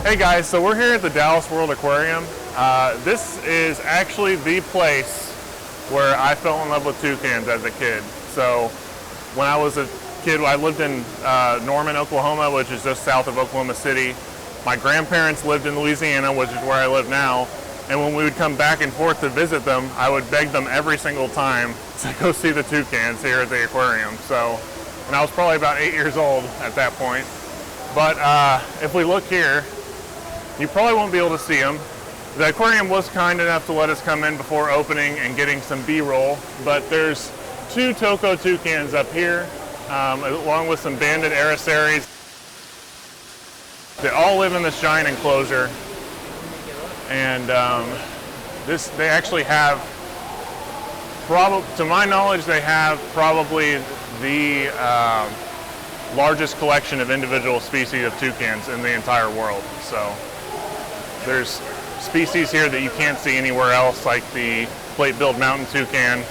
Hey guys, so we're here at the Dallas World Aquarium. This is actually the place where I fell in love with toucans as a kid. So when I was a kid, I lived in Norman, Oklahoma, which is just south of Oklahoma City. My grandparents lived in Louisiana, which is where I live now. And when we would come back and forth to visit them, I would beg them every single time to go see the toucans here at the aquarium. So, and I was probably about 8 years old at that point. But if we look here, you probably won't be able to see them. The aquarium was kind enough to let us come in before opening and getting some B-roll, but there's 2 Toco toucans up here, along with some banded Eres. They all live in this giant enclosure, and they actually have, to my knowledge, they have probably the largest collection of individual species of toucans in the entire world. So there's species here that you can't see anywhere else, like the plate-billed mountain toucan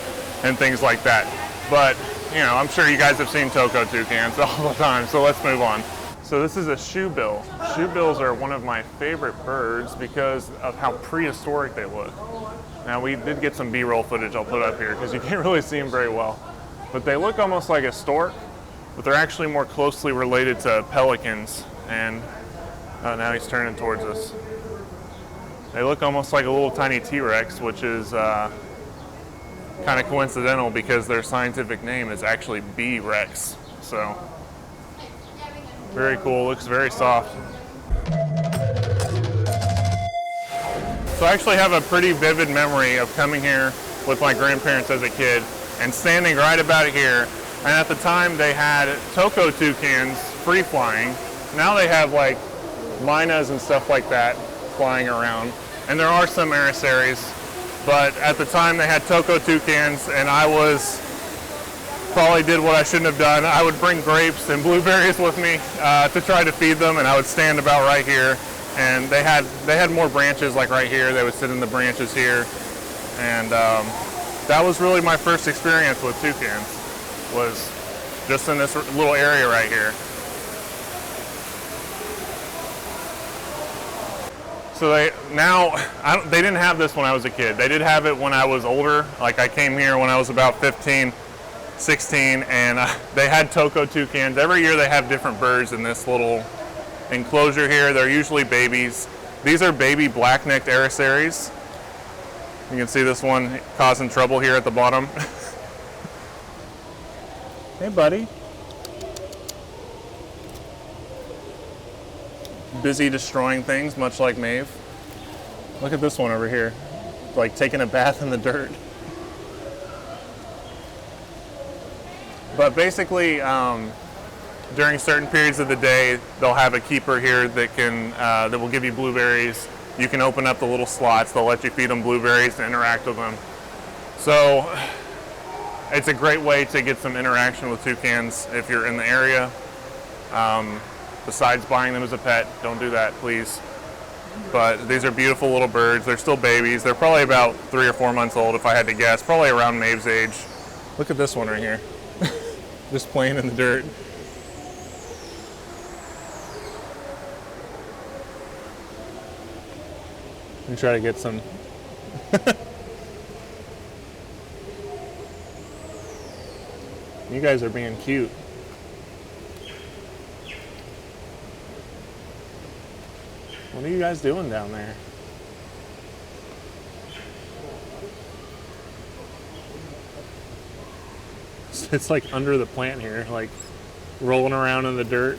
and things like that. But, you know, I'm sure you guys have seen Toco toucans all the time, so let's move on. So this is a shoebill. Shoebills are one of my favorite birds because of how prehistoric they look. Now, we did get some B-roll footage I'll put up here because you can't really see them very well. But they look almost like a stork, but they're actually more closely related to pelicans. And now he's turning towards us. They look almost like a little tiny T-Rex, which is kind of coincidental because their scientific name is actually B-Rex. So, very cool, looks very soft. So I actually have a pretty vivid memory of coming here with my grandparents as a kid and standing right about here. And at the time they had Toco toucans free flying. Now they have like mynas and stuff like that flying around. And there are some Eres, but at the time they had Toco toucans, and I probably did what I shouldn't have done. I would bring grapes and blueberries with me to try to feed them, and I would stand about right here. And they had more branches like right here. They would sit in the branches here, and that was really my first experience with toucans, was just in this little area right here. So they didn't have this when I was a kid. They did have it when I was older. Like I came here when I was about 15, 16, and they had Toco toucans. Every year they have different birds in this little enclosure here. They're usually babies. These are baby Blacknecked Eres. You can see this one causing trouble here at the bottom. Hey, buddy. Busy destroying things, much like Maeve. Look at this one over here, like taking a bath in the dirt. But basically, during certain periods of the day, they'll have a keeper here that will give you blueberries. You can open up the little slots. They'll let you feed them blueberries and interact with them. So it's a great way to get some interaction with toucans if you're in the area. Besides buying them as a pet, don't do that, please. But these are beautiful little birds. They're still babies. They're probably about 3 or 4 months old, if I had to guess. Probably around Maeve's age. Look at this one right here. Just playing in the dirt. Let me try to get some. You guys are being cute. What are you guys doing down there? It's like under the plant here, like rolling around in the dirt.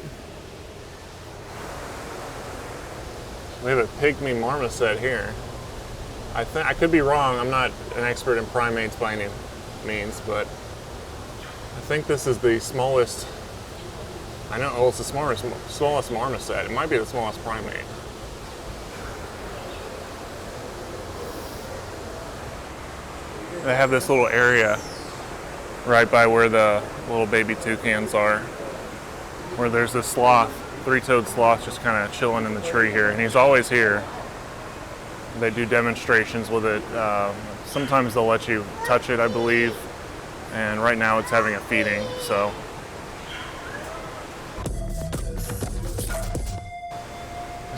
We have a pygmy marmoset here. I could be wrong. I'm not an expert in primates by any means, but I think this is the smallest. I know, well, it's the smallest marmoset. It might be the smallest primate. They have this little area right by where the little baby toucans are, where there's this sloth, 3-toed sloth, just kind of chilling in the tree here, and he's always here. They do demonstrations with it. Sometimes they'll let you touch it, I believe, and right now it's having a feeding, so.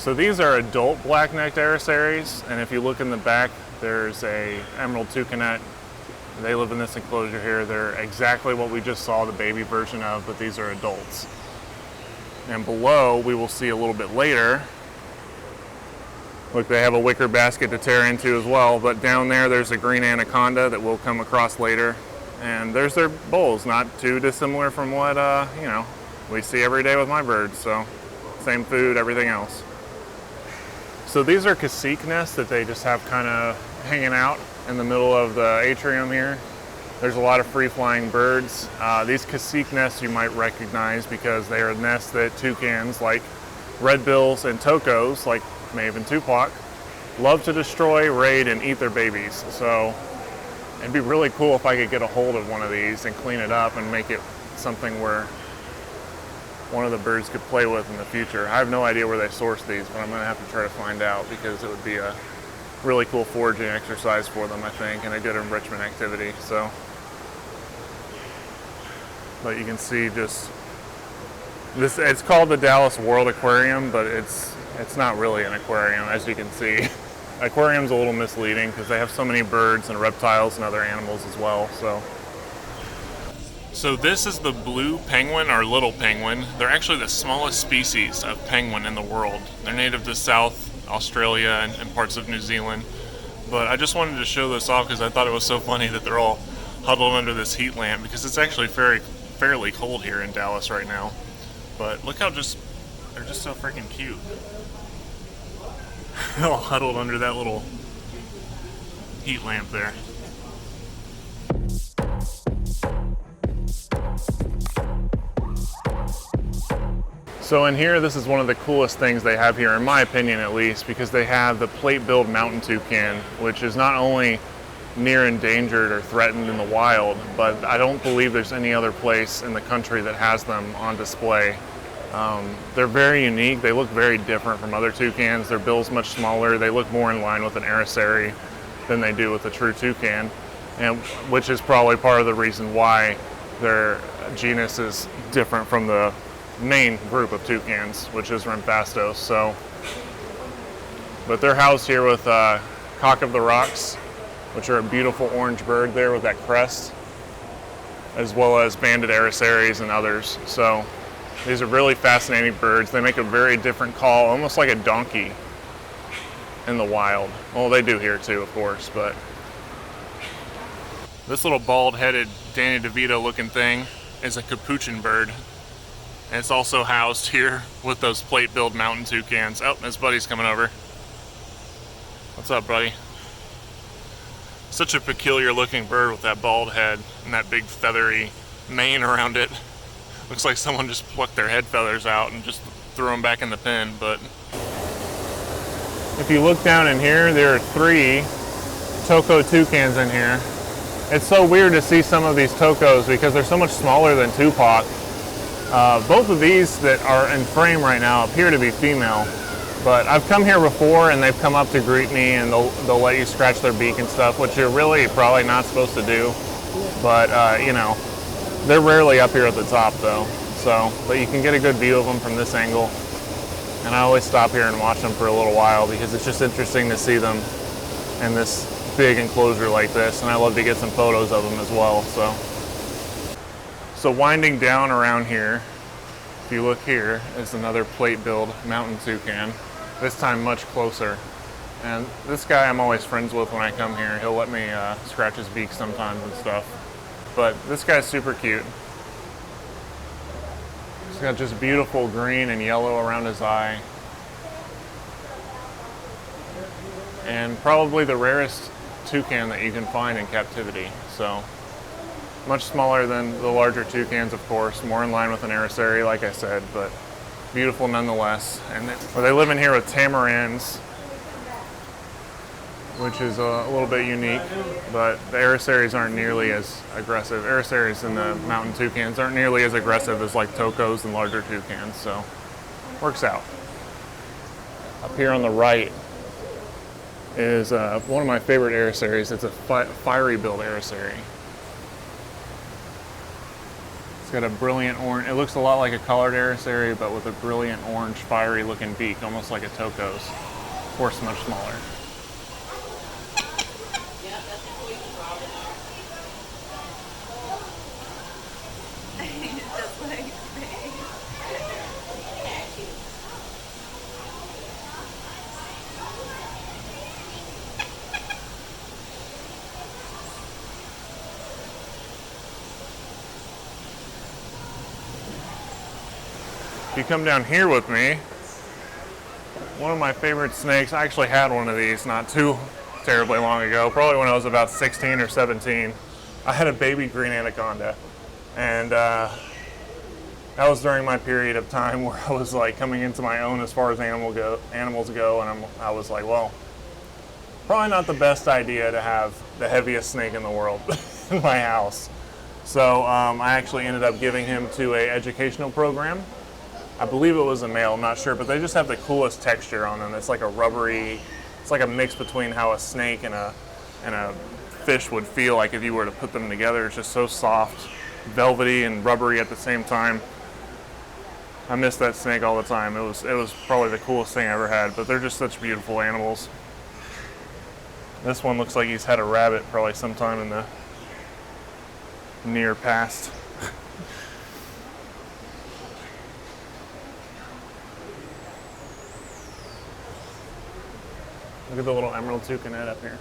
So these are adult Blacknecked Eres, and if you look in the back, there's a emerald toucanet. They live in this enclosure here. They're exactly what we just saw the baby version of, but these are adults. And below, we will see a little bit later. Look, they have a wicker basket to tear into as well, but down there's a green anaconda that we'll come across later. And there's their bowls, not too dissimilar from what, we see every day with my birds, so same food, everything else. So these are cacique nests that they just have kind of hanging out in the middle of the atrium here. There's a lot of free-flying birds. These cacique nests you might recognize because they are nests that toucans like redbills and tocos, like Maeve and Tupac, love to destroy, raid, and eat their babies. So it'd be really cool if I could get a hold of one of these and clean it up and make it something where one of the birds could play with in the future. I have no idea where they source these, but I'm going to have to try to find out because it would be a really cool foraging exercise for them, I think, and a good enrichment activity. So, but you can see just this. It's called the Dallas World Aquarium, but it's not really an aquarium, as you can see. Aquarium's a little misleading because they have so many birds and reptiles and other animals as well. So this is the blue penguin, or little penguin. They're actually the smallest species of penguin in the world. They're native to South Australia and parts of New Zealand. But I just wanted to show this off because I thought it was so funny that they're all huddled under this heat lamp because it's actually fairly cold here in Dallas right now. But look how they're just so freaking cute. They're all huddled under that little heat lamp there. So in here, this is one of the coolest things they have here, in my opinion at least, because they have the plate-billed mountain toucan, which is not only near endangered or threatened in the wild, but I don't believe there's any other place in the country that has them on display. They're very unique. They look very different from other toucans. Their bill's much smaller. They look more in line with an Erisary than they do with a true toucan, and which is probably part of the reason why their genus is different from the main group of toucans, which is Rhamphastos. So, but they're housed here with Cock of the Rocks, which are a beautiful orange bird there with that crest, as well as banded Erisaries and others. So these are really fascinating birds. They make a very different call, almost like a donkey in the wild. Well, they do here too, of course, but this little bald-headed Danny DeVito looking thing is a capuchin bird. And it's also housed here with those plate-billed mountain toucans. Oh, his buddy's coming over. What's up, buddy? Such a peculiar looking bird with that bald head and that big feathery mane around it. Looks like someone just plucked their head feathers out and just threw them back in the pen, but if you look down in here, there are 3 toco toucans in here. It's so weird to see some of these tocos because they're so much smaller than Tupac. Both of these that are in frame right now appear to be female, but I've come here before and they've come up to greet me and they'll let you scratch their beak and stuff, which you're really probably not supposed to do, but they're rarely up here at the top though. So, but you can get a good view of them from this angle, and I always stop here and watch them for a little while because it's just interesting to see them in this big enclosure like this, and I love to get some photos of them as well. So winding down around here, if you look here, is another plate-billed mountain toucan, this time much closer. And this guy I'm always friends with when I come here. He'll let me scratch his beak sometimes and stuff. But this guy's super cute. He's got just beautiful green and yellow around his eye. And probably the rarest toucan that you can find in captivity. So, much smaller than the larger toucans, of course, more in line with an Erisary, like I said, but beautiful nonetheless. And they live in here with tamarins, which is a little bit unique, but the Erisaries aren't nearly as aggressive. Erisaries and the mountain toucans aren't nearly as aggressive as like tocos and larger toucans, so works out. Up here on the right is one of my favorite Erisaries. It's a fiery-billed Erisary. It's got a brilliant orange. It looks a lot like a collared Erisary, but with a brilliant orange, fiery looking beak, almost like a Toucan's. Of course, much smaller. If you come down here with me, one of my favorite snakes, I actually had one of these not too terribly long ago, probably when I was about 16 or 17. I had a baby green anaconda, and that was during my period of time where I was like coming into my own as far as animals go, and I was like, well, probably not the best idea to have the heaviest snake in the world in my house. So I actually ended up giving him to an educational program. I believe it was a male, I'm not sure, but they just have the coolest texture on them. It's like a rubbery, it's like a mix between how a snake and a fish would feel like if you were to put them together. It's just so soft, velvety and rubbery at the same time. I miss that snake all the time. It was probably the coolest thing I ever had, but they're just such beautiful animals. This one looks like he's had a rabbit probably sometime in the near past. Look at the little emerald toucanet up here.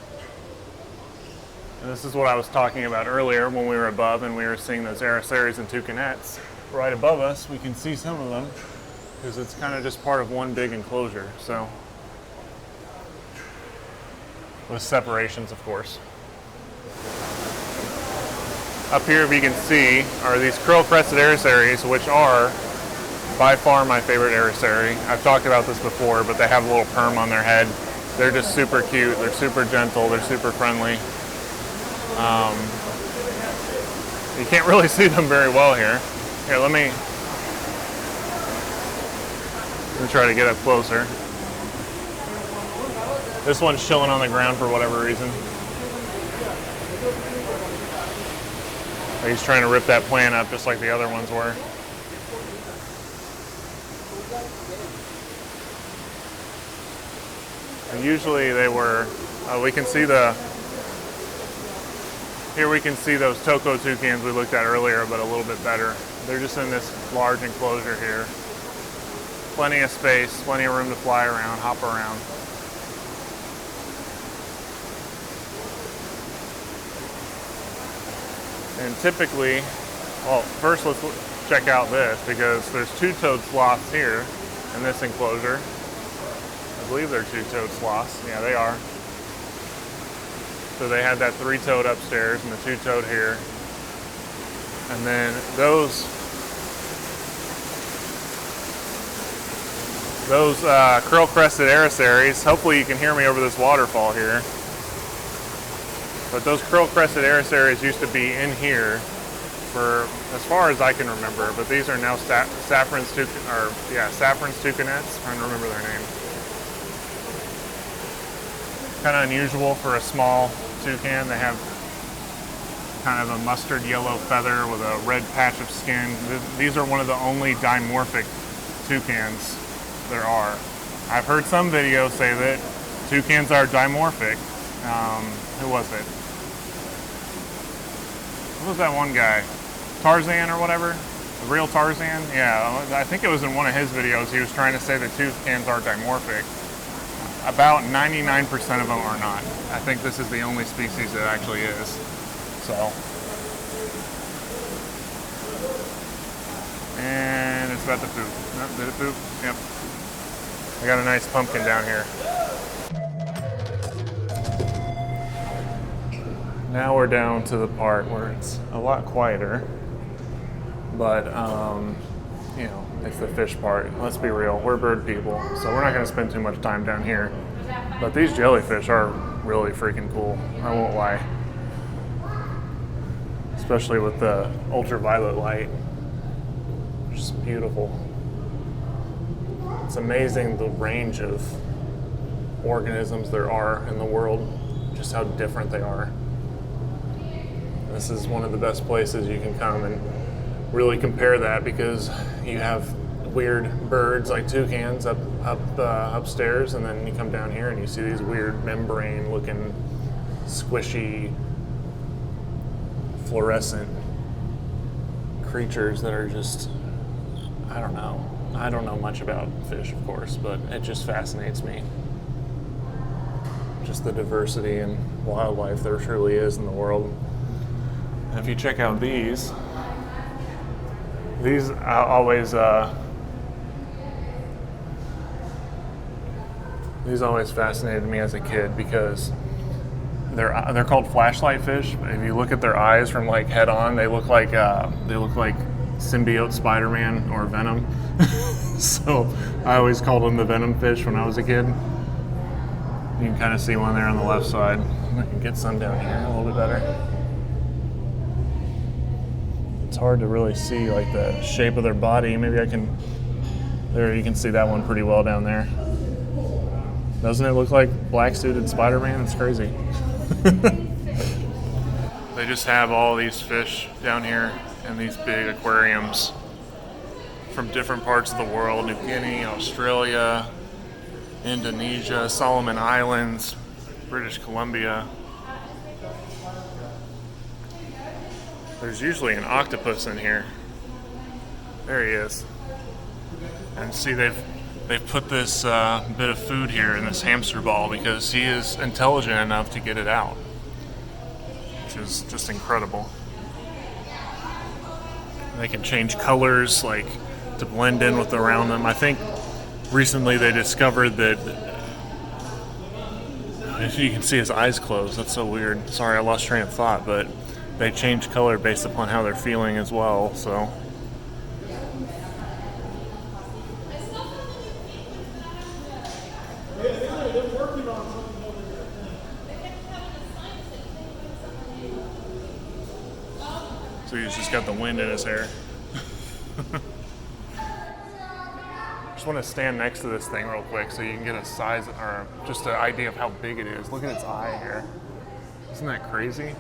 And this is what I was talking about earlier when we were above and we were seeing those Erisaries and toucanets. Right above us, we can see some of them because it's kind of just part of one big enclosure. So, with separations, of course. Up here, if you can see, are these curl-crested Erisaries, which are by far my favorite Erisary. I've talked about this before, but they have a little perm on their head. They're just super cute, they're super gentle, they're super friendly. You can't really see them very well here. Here, let me try to get up closer. This one's chilling on the ground for whatever reason. He's trying to rip that plant up just like the other ones were. And usually they were, we can see here we can see those Toucan toucans we looked at earlier, but a little bit better. They're just in this large enclosure here. Plenty of space, plenty of room to fly around, hop around. And typically, well, first let's check out this because there's two-toed sloths here in this enclosure. I believe they're two-toed sloths. Yeah, they are. So they had that three-toed upstairs and the two-toed here. And then those curl-crested Erisaries, hopefully you can hear me over this waterfall here. But those curl-crested Erisaries used to be in here for as far as I can remember, but these are now Saffron's toucanets, trying to remember their name. Kind of unusual for a small toucan. They have kind of a mustard yellow feather with a red patch of skin. These are one of the only dimorphic toucans there are. I've heard some videos say that toucans are dimorphic. Who was it? Who was that one guy? Tarzan or whatever? The real Tarzan? Yeah, I think it was in one of his videos. He was trying to say that toucans are dimorphic. About 99% of them are not. I think this is the only species that actually is. So. And it's about to poop. No, did it poop? Yep. I got a nice pumpkin down here. Now we're down to the part where it's a lot quieter, but you know, it's the fish part. Let's be real, we're bird people, so we're not going to spend too much time down here. But these jellyfish are really freaking cool, I won't lie. Especially with the ultraviolet light. Just beautiful. It's amazing the range of organisms there are in the world, just how different they are. This is one of the best places you can come and really compare that because you have weird birds like toucans upstairs, and then you come down here and you see these weird membrane-looking, squishy, fluorescent creatures that are just, I don't know. I don't know much about fish, of course, but it just fascinates me. Just the diversity and wildlife there truly is in the world. And if you check out these always fascinated me as a kid because they're called flashlight fish. If you look at their eyes from like head on, they look like symbiote Spider-Man or Venom. So I always called them the Venom fish when I was a kid. You can kind of see one there on the left side. I can get some down here a little bit better. It's hard to really see like the shape of their body. Maybe I can, there you can see that one pretty well down there. Doesn't it look like black suited Spider-Man? It's crazy. They just have all these fish down here in these big aquariums from different parts of the world: New Guinea, Australia, Indonesia, Solomon Islands, British Columbia. There's usually an octopus in here. There he is. And see, they've put this bit of food here in this hamster ball because he is intelligent enough to get it out, which is just incredible. They can change colors like to blend in with around them. I think recently they discovered that, if you can see his eyes closed, that's so weird. Sorry, I lost train of thought, but they change color based upon how they're feeling as well, so. So he's just got the wind in his hair. Just want to stand next to this thing real quick so you can get a size or just an idea of how big it is. Look at its eye here. Isn't that crazy?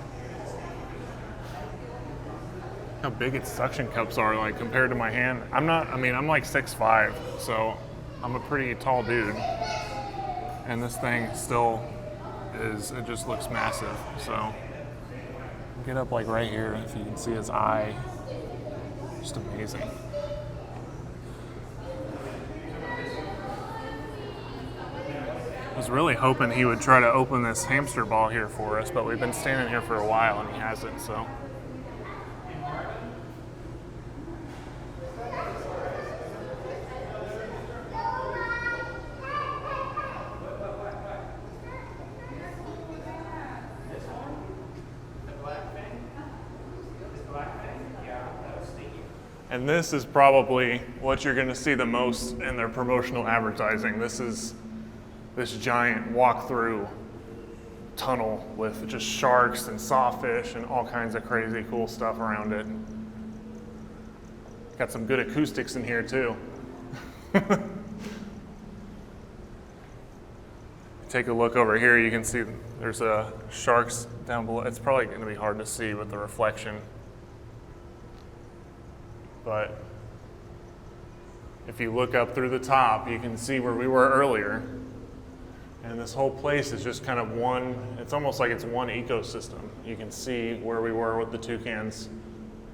How big its suction cups are, like compared to my hand. I'm like 6'5", so I'm a pretty tall dude. And this thing still is, it just looks massive. So get up like right here if you can see his eye. Just amazing. I was really hoping he would try to open this hamster ball here for us, but we've been standing here for a while and he hasn't, so. And this is probably what you're going to see the most in their promotional advertising. This is this giant walk-through tunnel with just sharks and sawfish and all kinds of crazy cool stuff around it. Got some good acoustics in here too. Take a look over here, you can see there's sharks down below. It's probably going to be hard to see with the reflection. But if you look up through the top, you can see where we were earlier. And this whole place is just kind of one, it's almost like it's one ecosystem. You can see where we were with the toucans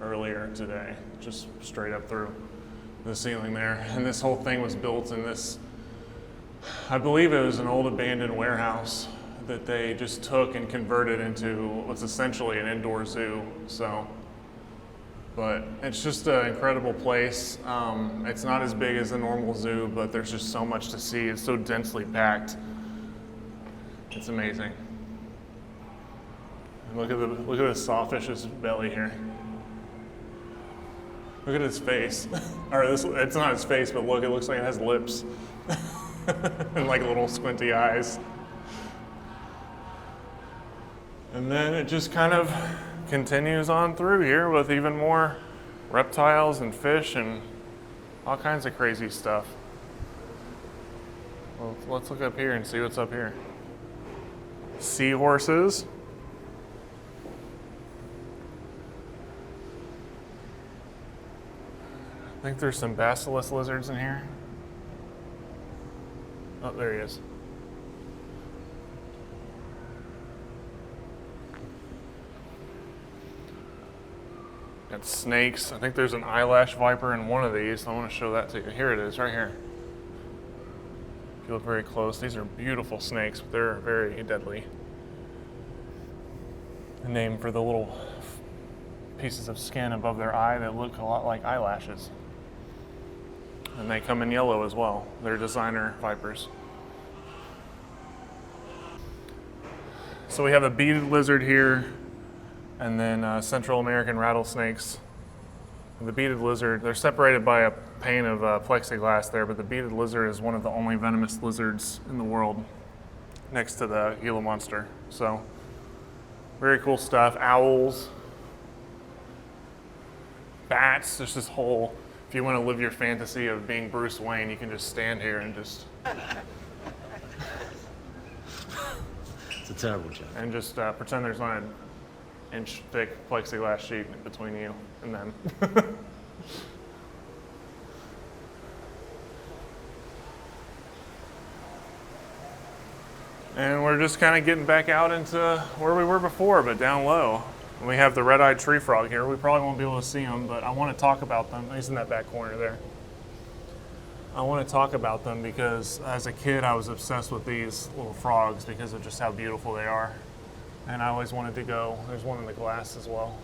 earlier today, just straight up through the ceiling there. And this whole thing was built in this, I believe it was an old abandoned warehouse that they just took and converted into what's essentially an indoor zoo. So, but it's just an incredible place. It's not as big as a normal zoo, but there's just so much to see. It's so densely packed. It's amazing. And look at the sawfish's belly here. Look at his face. Or this, it's not his face, but look, it looks like it has lips. And like little squinty eyes. And then it just kind of continues on through here with even more reptiles and fish and all kinds of crazy stuff. Well, let's look up here and see what's up here. Seahorses. think there's some basilisk lizards in here. Oh, there he is. Got snakes. I think there's an eyelash viper in one of these. I want to show that to you. Here it is, right here. If you look very close, these are beautiful snakes, but they're very deadly. A name for the little pieces of skin above their eye that look a lot like eyelashes. And they come in yellow as well. They're designer vipers. So we have a beaded lizard here, and then Central American rattlesnakes. The beaded lizard, they're separated by a pane of plexiglass there, but the beaded lizard is one of the only venomous lizards in the world, next to the Gila monster. So, very cool stuff. Owls, bats. There's this whole, if you want to live your fantasy of being Bruce Wayne, you can just stand here and just It's a terrible joke. and just pretend there's not an inch thick plexiglass sheet between you and them. And we're just kind of getting back out into where we were before, but down low. We have the red-eyed tree frog here. We probably won't be able to see them, but I want to talk about them. He's in that back corner there. I want to talk about them because as a kid, I was obsessed with these little frogs because of just how beautiful they are. And I always wanted to go, there's one in the glass as well.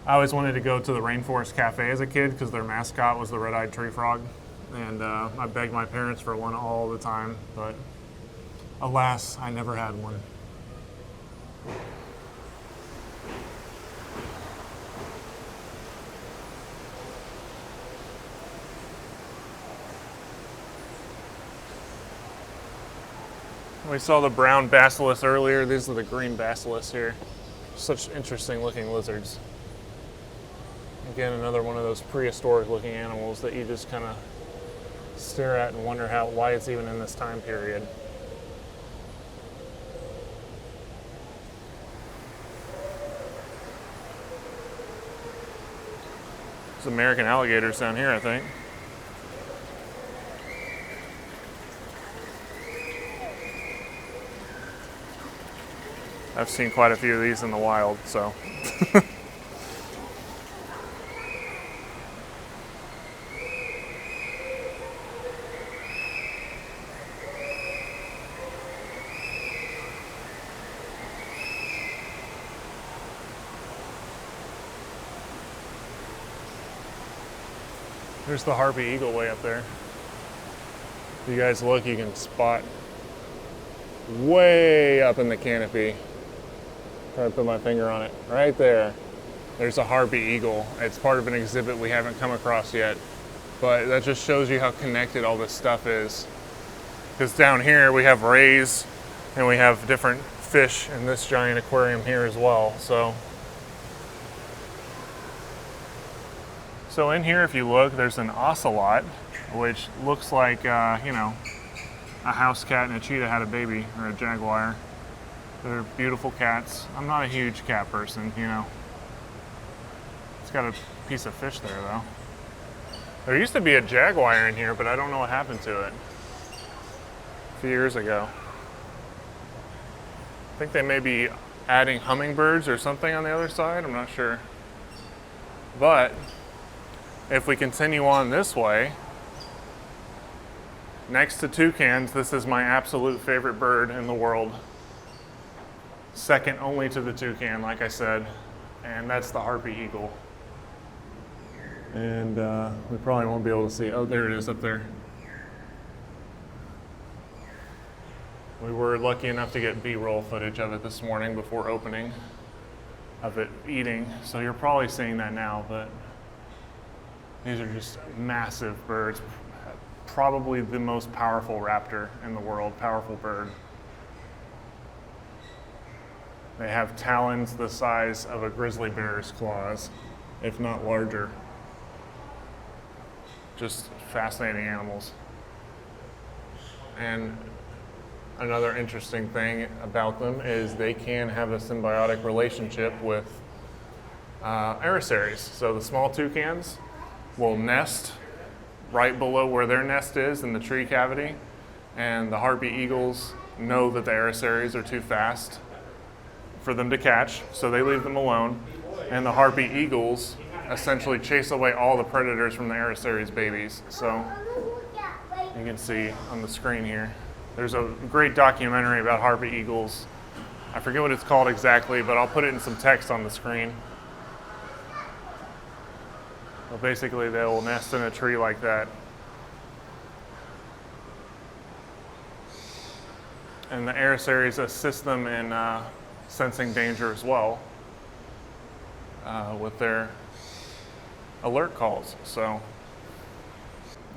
I always wanted to go to the Rainforest Cafe as a kid because their mascot was the red-eyed tree frog. And I begged my parents for one all the time, but alas, I never had one. We saw the brown basilisk earlier. These are the green basilisks here. Such interesting looking lizards. Again, another one of those prehistoric looking animals that you just kind of stare at and wonder why it's even in this time period. There's American alligators down here, I think. I've seen quite a few of these in the wild, so. There's the harpy eagle way up there. If you guys look, you can spot way up in the canopy. Try to put my finger on it. Right there. There's a harpy eagle. It's part of an exhibit we haven't come across yet. But that just shows you how connected all this stuff is. Because down here we have rays and we have different fish in this giant aquarium here as well. So in here, if you look, there's an ocelot, which looks like, a house cat and a cheetah had a baby, or a jaguar. They're beautiful cats. I'm not a huge cat person, It's got a piece of fish there, though. There used to be a jaguar in here, but I don't know what happened to it. A few years ago. I think they may be adding hummingbirds or something on the other side. I'm not sure. But if we continue on this way, next to toucans, this is my absolute favorite bird in the world. Second only to the toucan, like I said, and that's the harpy eagle. And we probably won't be able to see. Oh, there it is up there. We were lucky enough to get B-roll footage of it this morning before opening, of it eating. So you're probably seeing that now, but these are just massive birds. Probably the most powerful raptor in the world, powerful bird. They have talons the size of a grizzly bear's claws, if not larger. Just fascinating animals. And another interesting thing about them is they can have a symbiotic relationship with Eris. So the small toucans will nest right below where their nest is in the tree cavity, and the harpy eagles know that the Eres are too fast for them to catch, so they leave them alone, and the harpy eagles essentially chase away all the predators from the Eres babies. So you can see on the screen here, there's a great documentary about harpy eagles. I forget what it's called exactly, but I'll put it in some text on the screen. So basically, they will nest in a tree like that. And the Eres assist them in sensing danger as well with their alert calls. So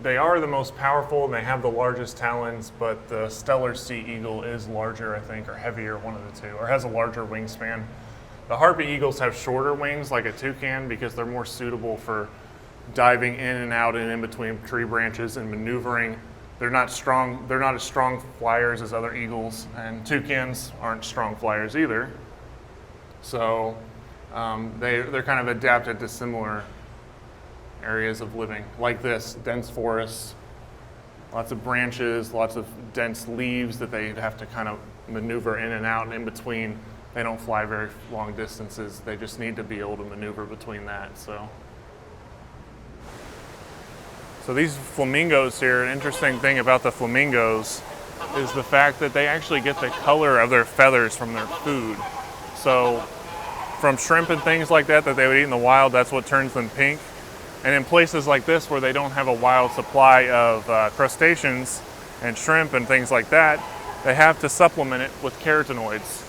they are the most powerful and they have the largest talons, but the Stellar Sea Eagle is larger, I think, or heavier, one of the two, or has a larger wingspan. The harpy eagles have shorter wings like a toucan because they're more suitable for diving in and out and in between tree branches and maneuvering. They're not strong. They're not as strong flyers as other eagles, and toucans aren't strong flyers either. So they're kind of adapted to similar areas of living, like this, dense forests, lots of branches, lots of dense leaves that they have to kind of maneuver in and out and in between. They don't fly very long distances. They just need to be able to maneuver between that. So these flamingos here, an interesting thing about the flamingos is the fact that they actually get the color of their feathers from their food. So from shrimp and things like that they would eat in the wild, that's what turns them pink. And in places like this where they don't have a wild supply of crustaceans and shrimp and things like that, they have to supplement it with carotenoids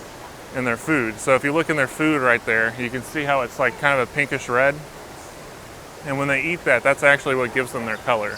in their food. So if you look in their food right there, you can see how it's like kind of a pinkish red. And when they eat that, that's actually what gives them their color.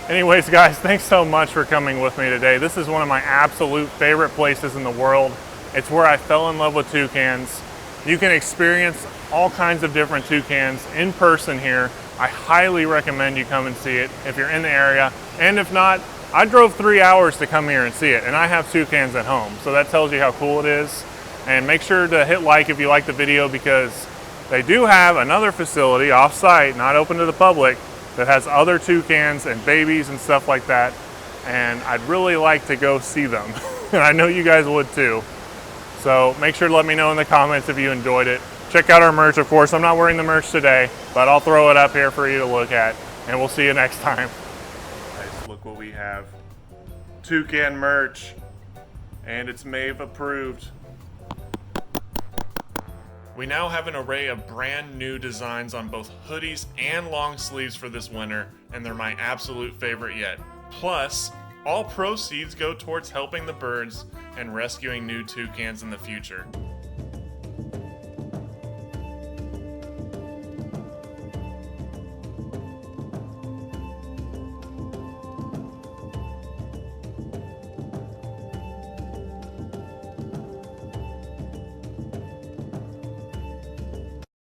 Anyways, guys, thanks so much for coming with me today. This is one of my absolute favorite places in the world. It's where I fell in love with toucans. You can experience all kinds of different toucans in person here. I highly recommend you come and see it if you're in the area. And if not, I drove 3 hours to come here and see it, and I have toucans at home. So that tells you how cool it is. And make sure to hit like if you like the video, because they do have another facility off-site, not open to the public, that has other toucans and babies and stuff like that. And I'd really like to go see them. And I know you guys would too. So make sure to let me know in the comments if you enjoyed it. Check out our merch, of course. I'm not wearing the merch today, but I'll throw it up here for you to look at. And we'll see you next time. Guys, look what we have. Toucan merch. And it's Maeve approved. We now have an array of brand new designs on both hoodies and long sleeves for this winter, and they're my absolute favorite yet. Plus, all proceeds go towards helping the birds and rescuing new toucans in the future.